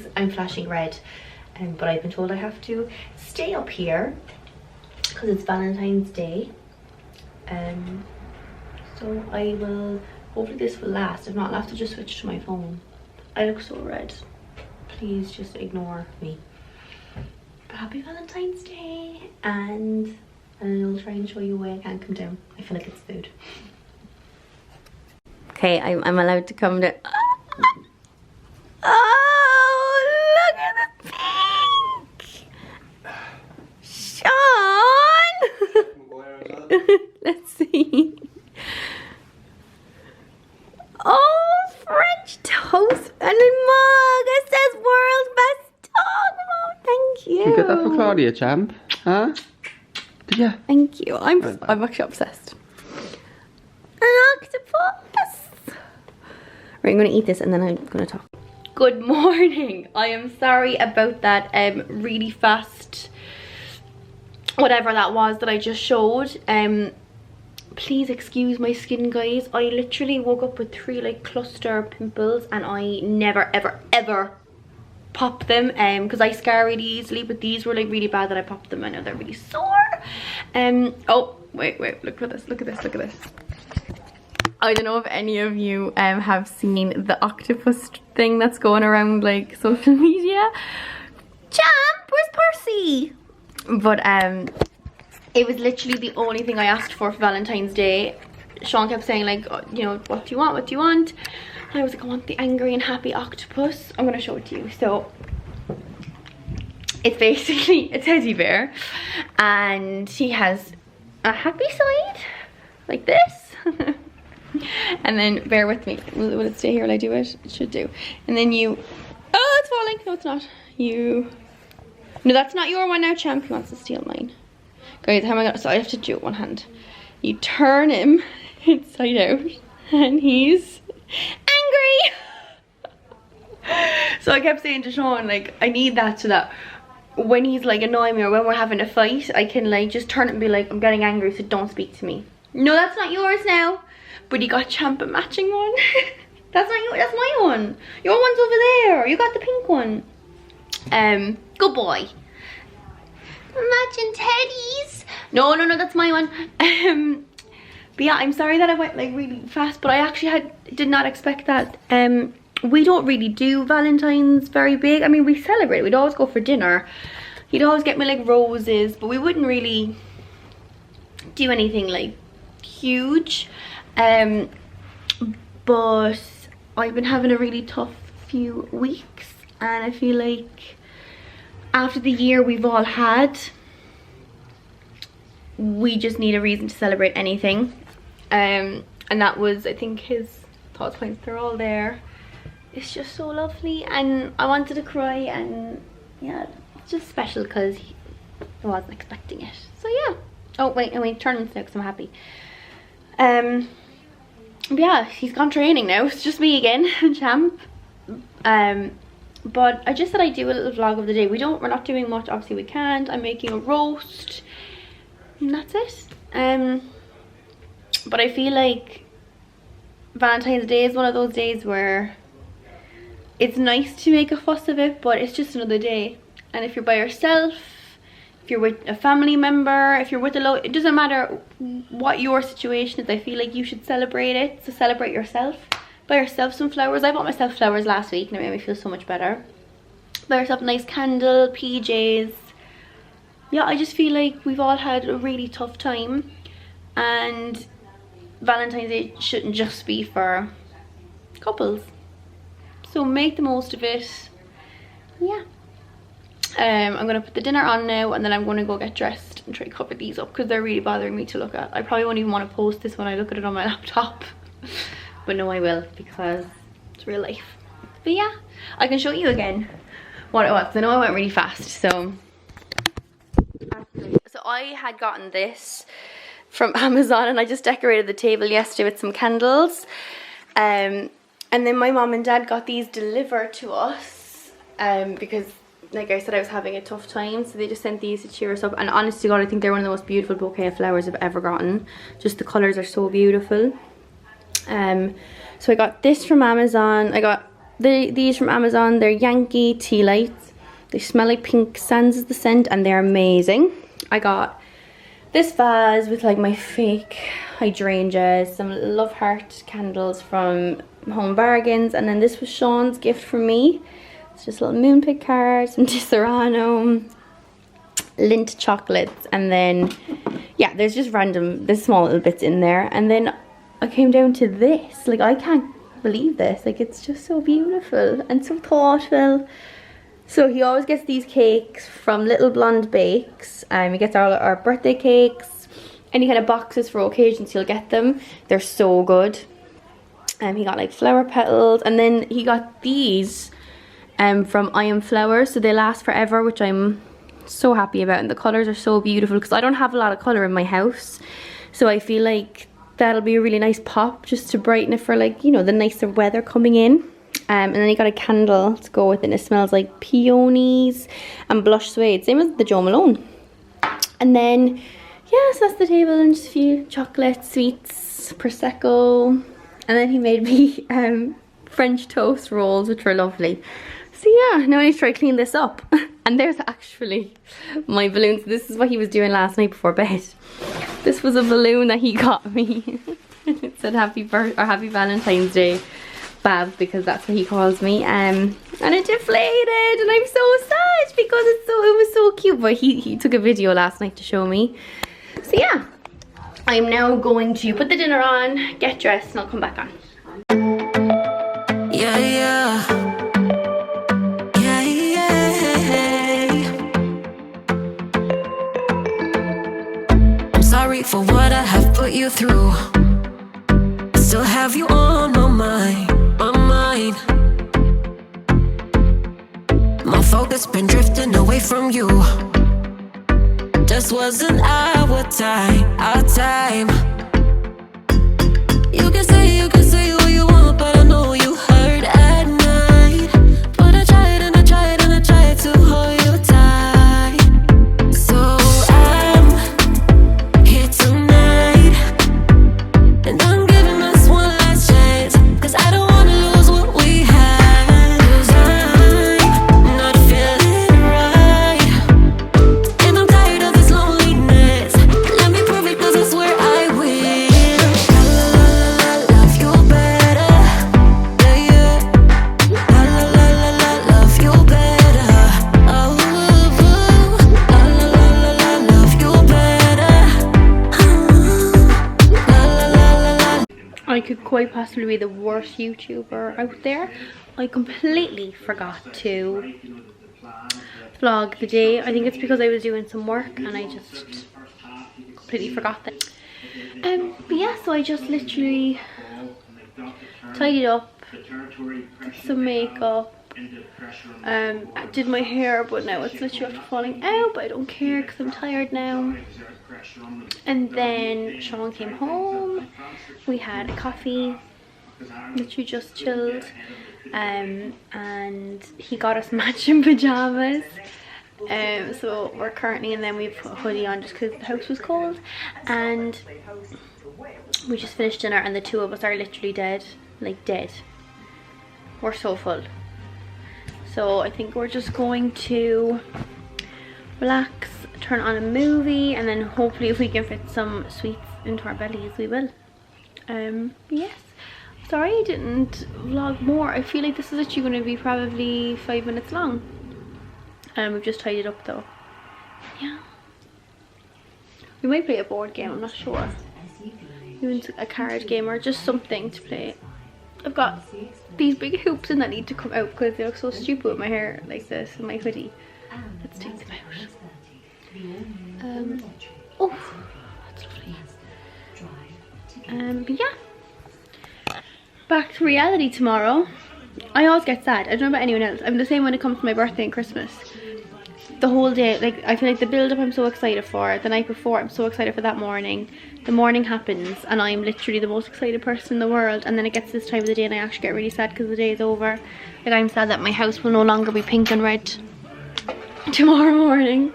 apologies, I'm flashing red, but I've been told I have to stay up here because it's Valentine's Day. So I will, hopefully this will last. If not, I'll have to just switch to my phone. I look so red. Please just ignore me. But happy Valentine's Day, and I'll try and show you why I can't come down. I feel like it's food. Okay, I'm allowed to come down. Oh, look at the pink! Sean! Let's see. Oh, French toast and a mug. It says world's best dog. Oh, thank you. You got that for Claudia, champ? Huh? Did you? Thank you. I'm actually obsessed. An octopus. Right, I'm gonna eat this and then I'm gonna talk. Good morning. I am sorry about that really fast whatever that was that I just showed. Please excuse my skin, guys. I literally woke up with 3 like cluster pimples and I never ever pop them because I scar really easily, but these were like really bad that I popped them. I know they're really sore. Oh wait, look at this, look at this, look at this. I don't know if any of you have seen the octopus thing that's going around like social media. Champ, where's Percy? But it was literally the only thing I asked for Valentine's Day. Sean kept saying like, you know, what do you want, what do you want? And I was like, I want the angry and happy octopus. I'm gonna show it to you. So it's basically a teddy bear and he has a happy side like this. And then bear with me, will it stay here while I do it? It should do. And then you, oh, it's falling. No, it's not. No, that's not your one now, champ. He wants to steal mine. Guys, how am I gonna, so I have to do it one hand. You turn him inside out and he's angry. So I kept saying to Sean, like, I need that so that when he's like annoying me or when we're having a fight, I can like just turn it and be like, I'm getting angry, so don't speak to me. No, that's not yours now. But he got champ a matching one. That's not yours, that's my one. Your one's over there. You got the pink one. Good boy. Matching teddies. No, that's my one. But yeah, I'm sorry that I went like really fast, but I actually did not expect that. We don't really do Valentine's very big. I mean, we celebrate. We'd always go for dinner. He'd always get me like roses, but we wouldn't really do anything like huge. But I've been having a really tough few weeks and I feel like after the year we've all had, we just need a reason to celebrate anything. And that was, I think, his thoughts, points, they're all there. It's just so lovely and I wanted to cry, and yeah, it's just special because I wasn't expecting it. So yeah. Oh wait, turn this now because I'm happy. Yeah, he's gone training now. It's just me again, champ. But I just said I'd do a little vlog of the day. We're not doing much, obviously we can't. I'm making a roast and that's it. But I feel like Valentine's Day is one of those days where it's nice to make a fuss of it, but it's just another day. And if you're by yourself, if you're with a family member, if you're with it doesn't matter what your situation is, I feel like you should celebrate it. So celebrate yourself. Buy yourself some flowers. I bought myself flowers last week and it made me feel so much better. Buy yourself a nice candle, PJs. Yeah, I just feel like we've all had a really tough time and Valentine's Day shouldn't just be for couples. So make the most of it. Yeah. I'm going to put the dinner on now and then I'm going to go get dressed and try to cover these up because they're really bothering me to look at. I probably won't even want to post this when I look at it on my laptop. But no, I will because it's real life. But yeah, I can show you again what it was. I know I went really fast. So I had gotten this from Amazon and I just decorated the table yesterday with some candles. And then my mom and dad got these delivered to us because like I said, I was having a tough time, so they just sent these to cheer us up. And honest to God, I think they're one of the most beautiful bouquet of flowers I've ever gotten. Just the colours are so beautiful. So I got this from Amazon. I got these from Amazon. They're Yankee tea lights. They smell like pink sands is the scent, and they're amazing. I got this vase with like my fake hydrangeas, some love heart candles from Home Bargains, and then this was Sean's gift for me. It's just little moonpig cards, some Disaronno, Lindt chocolates, and then yeah, there's just there's small little bits in there. And then I came down to this. Like, I can't believe this. Like, it's just so beautiful and so thoughtful. So he always gets these cakes from Little Blonde Bakes. He gets our birthday cakes. Any kind of boxes for occasions, he'll get them. They're so good. He got like flower petals, and then he got these from I Am Flowers. So they last forever, which I'm so happy about, and the colours are so beautiful because I don't have a lot of colour in my house. So I feel like that'll be a really nice pop just to brighten it for, like, you know, the nicer weather coming in. And then he got a candle to go with it, and it smells like peonies and blush suede, same as the Jo Malone. And then, yeah, so that's the table, and just a few chocolates, sweets, Prosecco. And then he made me French toast rolls, which were lovely. So yeah, now I need to try to clean this up. And there's actually my balloons. This is what he was doing last night before bed. This was a balloon that he got me. It said happy Valentine's Day, Bab, because that's what he calls me. And it deflated, and I'm so sad because it was so cute. But he took a video last night to show me. So yeah, I'm now going to put the dinner on, get dressed, and I'll come back on. Yeah, yeah. Sorry for what I have put you through. I still have you on my mind, my mind. My focus been drifting away from you. Just wasn't our time, our time. You can say what you want, but I know you hurt at night. But I tried and I tried and I tried to hold you tight. So I could quite possibly be the worst YouTuber out there. I completely forgot to vlog the day. I think it's because I was doing some work and I just completely forgot that. But yeah, so I just literally tidied up, did some makeup, did my hair, but now it's literally after falling out, but I don't care because I'm tired now. And then Sean came home, we had a coffee, literally just chilled, and he got us matching pajamas. So we're currently, and then we've put a hoodie on just because the house was cold, and we just finished dinner, and the two of us are literally dead, like dead. We're so full. So I think we're just going to relax, turn on a movie, and then hopefully if we can fit some sweets into our bellies, we will. Yes, sorry I didn't vlog more. I feel like this is actually going to be probably 5 minutes long. We've just tidied up though. Yeah, we might play a board game, I'm not sure. Even a card game or just something to play. I've got these big hoops and that need to come out because they look so stupid with my hair like this and my hoodie. Let's take them out. Oh, that's lovely. But yeah, back to reality tomorrow. I always get sad. I don't know about anyone else. I'm the same when it comes to my birthday and Christmas. The whole day, like, I feel like the build up I'm so excited for. The night before I'm so excited for that morning. The morning happens and I'm literally the most excited person in the world, and then it gets this time of the day and I actually get really sad because the day is over. Like, I'm sad that my house will no longer be pink and red tomorrow morning.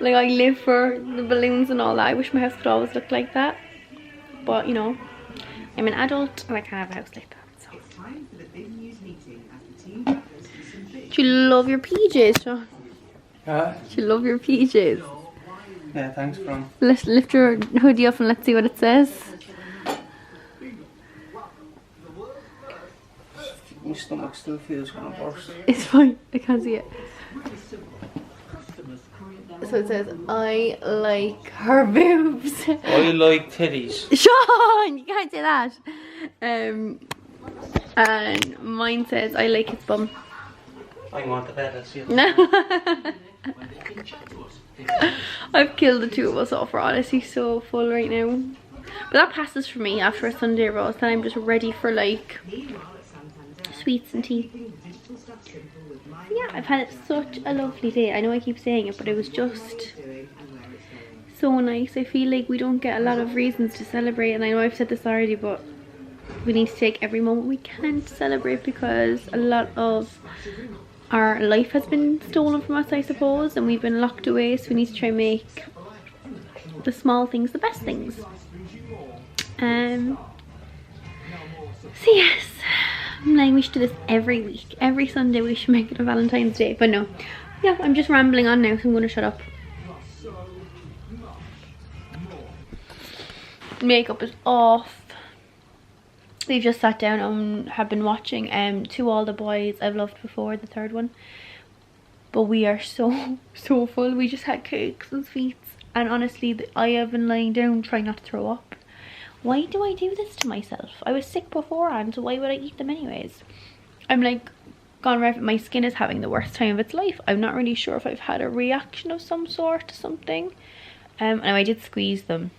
Like, I live for the balloons and all that. I wish my house could always look like that, but you know, I'm an adult and I can't have a house like that. So Do you love your PJs, Sean? Huh? Do you love your PJs? Yeah, thanks, Bron. Let's lift your hoodie up and let's see what it says. My stomach still feels gonna burst. It's fine, I can't see it. So it says, I like her boobs. I like titties. Sean, you can't say that. And mine says, I like his bum. I want the better, see. No. I've killed the two of us off. We're honestly so full right now. But that passes for me after a Sunday roast. Then I'm just ready for like sweets and tea. So yeah, I've had such a lovely day. I know I keep saying it, but it was just so nice. I feel like we don't get a lot of reasons to celebrate, and I know I've said this already, but we need to take every moment we can to celebrate, because a lot of our life has been stolen from us, I suppose, and we've been locked away, so we need to try and make the small things the best things. So yes, I'm like, we should do this every week. Every Sunday we should make it a Valentine's Day, but no. Yeah, I'm just rambling on now, so I'm going to shut up. Makeup is off. We've just sat down and have been watching To All the Boys I've Loved Before, the third one. But we are so full. We just had cakes and sweets, and honestly I have been lying down trying not to throw up. Why do I do this to myself? I was sick beforehand, so why would I eat them anyways? I'm like gone right. My skin is having the worst time of its life. I'm not really sure if I've had a reaction of some sort to something. And I did squeeze them.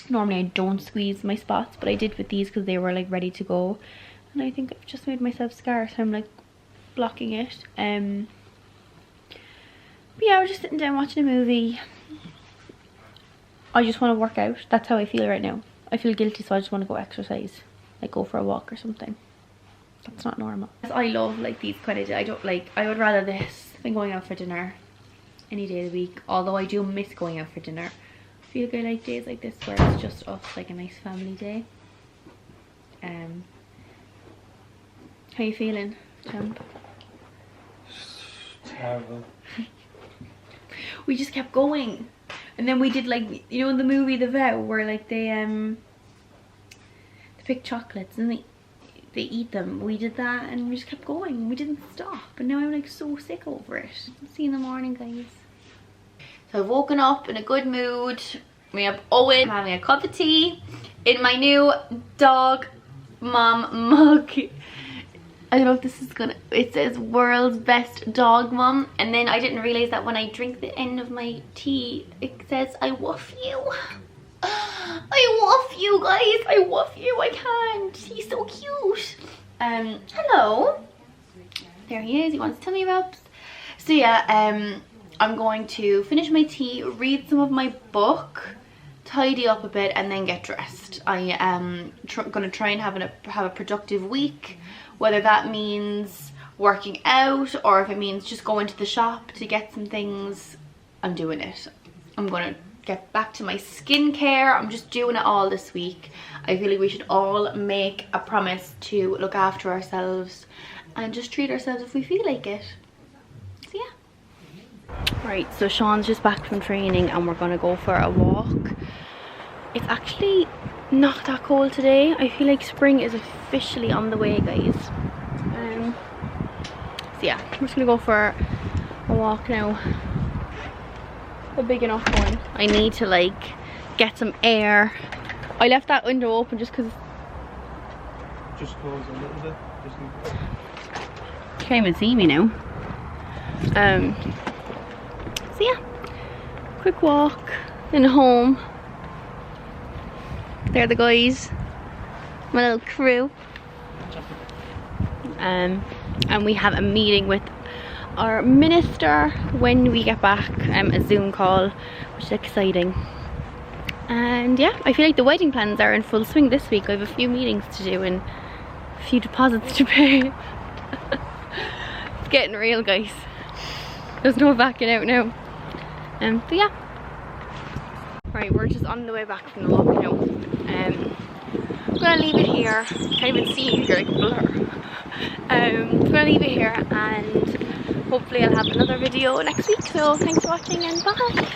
Normally I don't squeeze my spots, but I did with these because they were like ready to go, and I think I've just made myself scar, so I'm like blocking it. But yeah, we're just sitting down watching a movie. I just want to work out. That's how I feel right now. I feel guilty, so I just want to go exercise, like go for a walk or something. That's not normal. I love like these kind of, I would rather this than going out for dinner any day of the week, although I do miss going out for dinner. I feel like I like days like this where it's just us, like a nice family day. How you feeling, champ? Terrible. We just kept going, and then we did like, you know, in the movie The Vow, where like they pick chocolates and they eat them. We did that and we just kept going. We didn't stop, and now I'm like so sick over it. See you in the morning, guys. So I've woken up in a good mood. We have Owen having a cup of tea in my new dog mom mug. I don't know if this is gonna, it says world's best dog mum, and then I didn't realize that when I drink the end of my tea it says I woof you. I woof you guys, I woof you, I can't. He's so cute. Hello. There he is, he wants to tell me about. So yeah, I'm going to finish my tea, read some of my book, tidy up a bit, and then get dressed. I am going to try and have a productive week, whether that means working out or if it means just going to the shop to get some things. I'm doing it. I'm going to get back to my skincare. I'm just doing it all this week. I feel like we should all make a promise to look after ourselves and just treat ourselves if we feel like it. So yeah. Right, so Sean's just back from training and we're gonna go for a walk. It's actually not that cold today. I feel like spring is officially on the way, guys. So yeah, we're just gonna go for a walk now. A big enough one. I need to like get some air. I left that window open just because. Just close a little bit. You can't even see me now. So yeah, quick walk, then home. There are the guys, my little crew. And we have a meeting with our minister when we get back, a Zoom call, which is exciting. And yeah, I feel like the wedding plans are in full swing this week. I have a few meetings to do and a few deposits to pay. It's getting real, guys. There's no backing out now. But yeah. Right, we're just on the way back from the walk now. I'm gonna leave it here. Can't even see you, you're like a blur. I'm gonna leave it here, and hopefully I'll have another video next week. So thanks for watching, and bye.